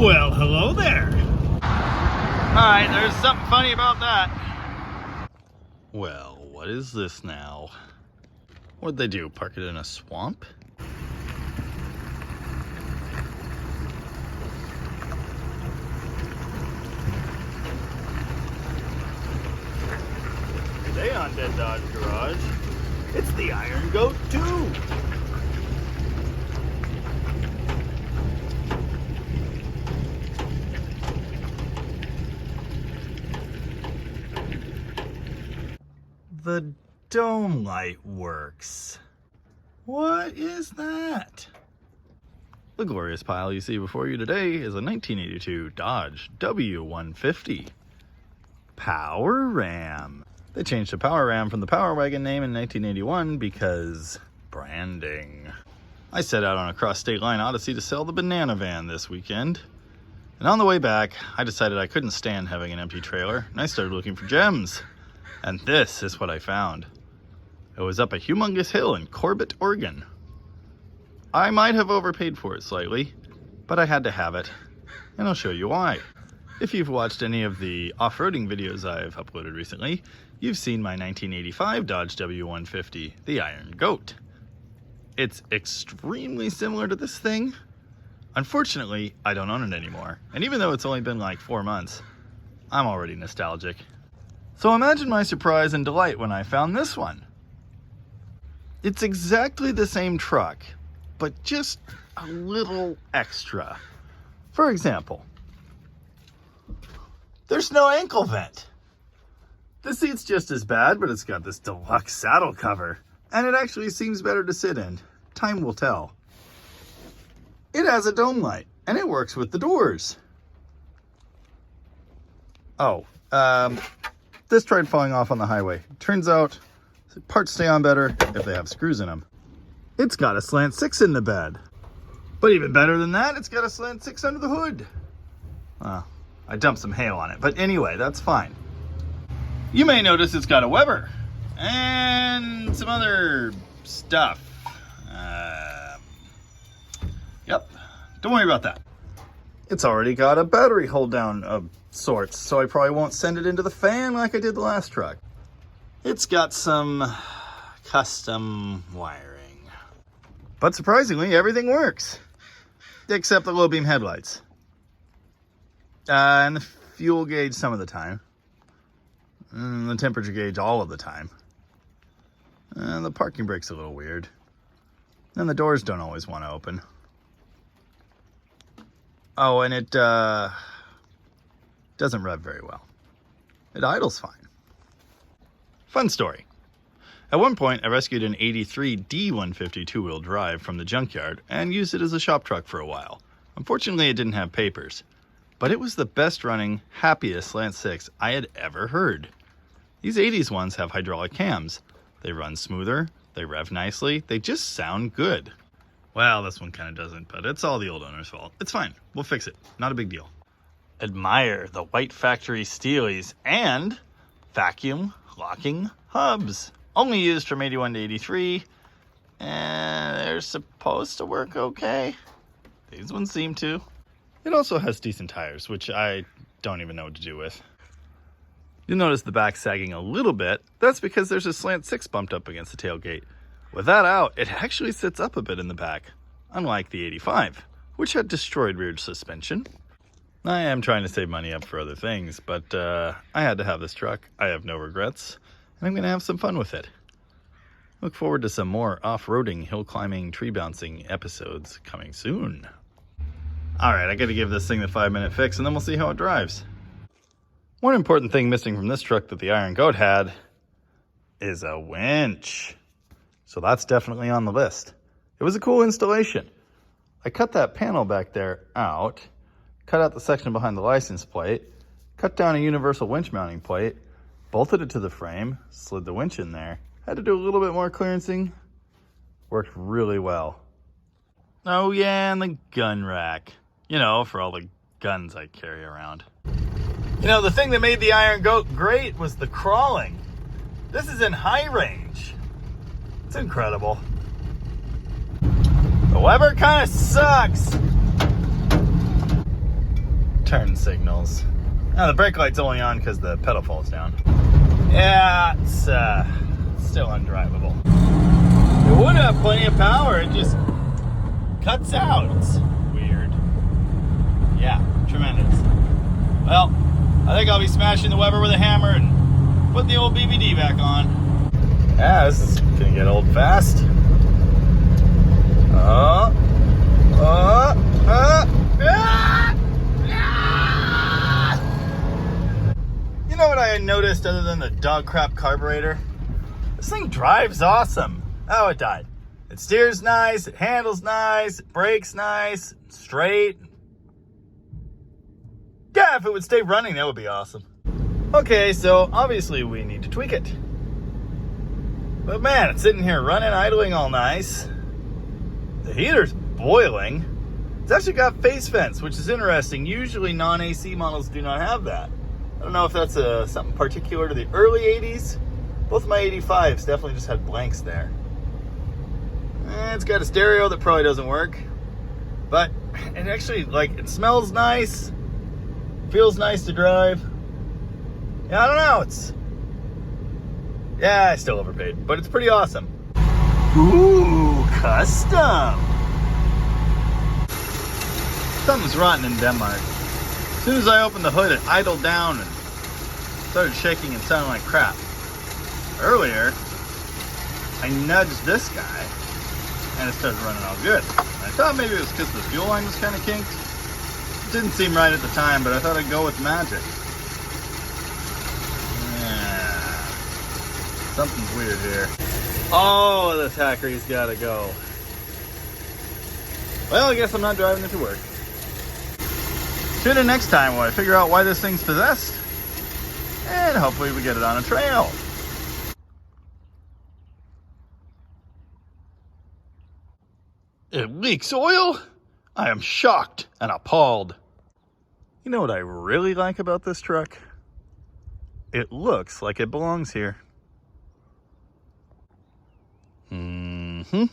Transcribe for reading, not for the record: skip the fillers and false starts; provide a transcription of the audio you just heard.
Well, hello there. Alright, there's something funny about that. Well, what is this now? What'd they do, park it in a swamp? Today on Dead Dodge Garage, it's the Iron Goat 2. The dome light works. What is that? The glorious pile you see before you today is a 1982 Dodge W150 Power Ram. They changed to Power Ram from the Power Wagon name in 1981 because branding. I set out on a cross-state line odyssey to sell the banana van this weekend. And on the way back, I decided I couldn't stand having an empty trailer, and I started looking for gems. And this is what I found. It was up a humongous hill in Corbett, Oregon. I might have overpaid for it slightly, but I had to have it, and I'll show you why. If you've watched any of the off-roading videos I've uploaded recently, you've seen my 1985 Dodge W150, the Iron Goat. It's extremely similar to this thing. Unfortunately, I don't own it anymore, and even though it's only been like 4 months, I'm already nostalgic. So imagine my surprise and delight when I found this one. It's exactly the same truck, but just a little extra. For example, there's no ankle vent. The seat's just as bad, but it's got this deluxe saddle cover, and it actually seems better to sit in. Time will tell. It has a dome light, and it works with the doors. This tried falling off on the highway. Turns out, parts stay on better if they have screws in them. It's got a slant 6 in the bed. But even better than that, it's got a slant 6 under the hood. I dumped some hail on it, but anyway, that's fine. You may notice it's got a Weber and some other stuff. Yep, don't worry about that. It's already got a battery hold down of sorts, so I probably won't send it into the fan like I did the last truck. It's got some custom wiring. But surprisingly, everything works. Except the low beam headlights. And the fuel gauge some of the time. And the temperature gauge all of the time. And the parking brake's a little weird. And the doors don't always want to open. Oh, and it doesn't rev very well. It idles fine. Fun story. At one point, I rescued an 83 D150 two-wheel drive from the junkyard and used it as a shop truck for a while. Unfortunately, it didn't have papers, but it was the best running, happiest slant 6 I had ever heard. These 80s ones have hydraulic cams. They run smoother, they rev nicely, they just sound good. Well, this one kind of doesn't, but it's all the old owner's fault. It's fine. We'll fix it. Not a big deal. Admire the white factory steelies and vacuum locking hubs. Only used from 81 to 83, and they're supposed to work okay. These ones seem to. It also has decent tires, which I don't even know what to do with. You'll notice the back sagging a little bit. That's because there's a slant 6 bumped up against the tailgate. With that out, it actually sits up a bit in the back, unlike the 85, which had destroyed rear suspension. I am trying to save money up for other things, but I had to have this truck. I have no regrets, and I'm going to have some fun with it. Look forward to some more off-roading, hill climbing, tree bouncing episodes coming soon. Alright, I got to give this thing the 5-minute fix, and then we'll see how it drives. One important thing missing from this truck that the Iron Goat had is a winch. So that's definitely on the list. It was a cool installation. I cut that panel back there out, cut out the section behind the license plate, cut down a universal winch mounting plate, bolted it to the frame, slid the winch in there. Had to do a little bit more clearancing. Worked really well. Oh yeah, and the gun rack. You know, for all the guns I carry around. You know, the thing that made the Iron Goat great was the crawling. This is in high range. It's incredible. The Weber kind of sucks. turn signals. Now the brake light's only on because the pedal falls down. Yeah, it's still undrivable. It would have plenty of power, it just cuts out. It's weird. Yeah, tremendous. Well, I think I'll be smashing the Weber with a hammer and putting the old BBD back on. Yeah, this is gonna get old fast. You know what I noticed other than the dog crap carburetor? This thing drives awesome. Oh, it died. It steers nice, it handles nice, it brakes nice, straight. Yeah, if it would stay running, that would be awesome. Okay, so obviously we need to tweak it. But man, it's sitting here running, idling all nice. The heater's boiling. It's actually got face vents, which is interesting. Usually non-AC models do not have that. I don't know if that's something particular to the early 80s. Both my 85s definitely just had blanks there. It's got a stereo that probably doesn't work. But it actually, it smells nice. Feels nice to drive. Yeah, I don't know. Yeah, I still overpaid, but it's pretty awesome. Ooh, custom. Something's rotten in Denmark. As soon as I opened the hood, it idled down and started shaking and sounding like crap. Earlier, I nudged this guy and it started running all good. I thought maybe it was because the fuel line was kind of kinked. It didn't seem right at the time, but I thought I'd go with magic. Yeah. Something's weird here. Oh, the Thackeray's gotta go. Well, I guess I'm not driving it to work. Tune in next time when I figure out why this thing's possessed. And hopefully we get it on a trail. It leaks oil? I am shocked and appalled. You know what I really like about this truck? It looks like it belongs here. Mm-hmm.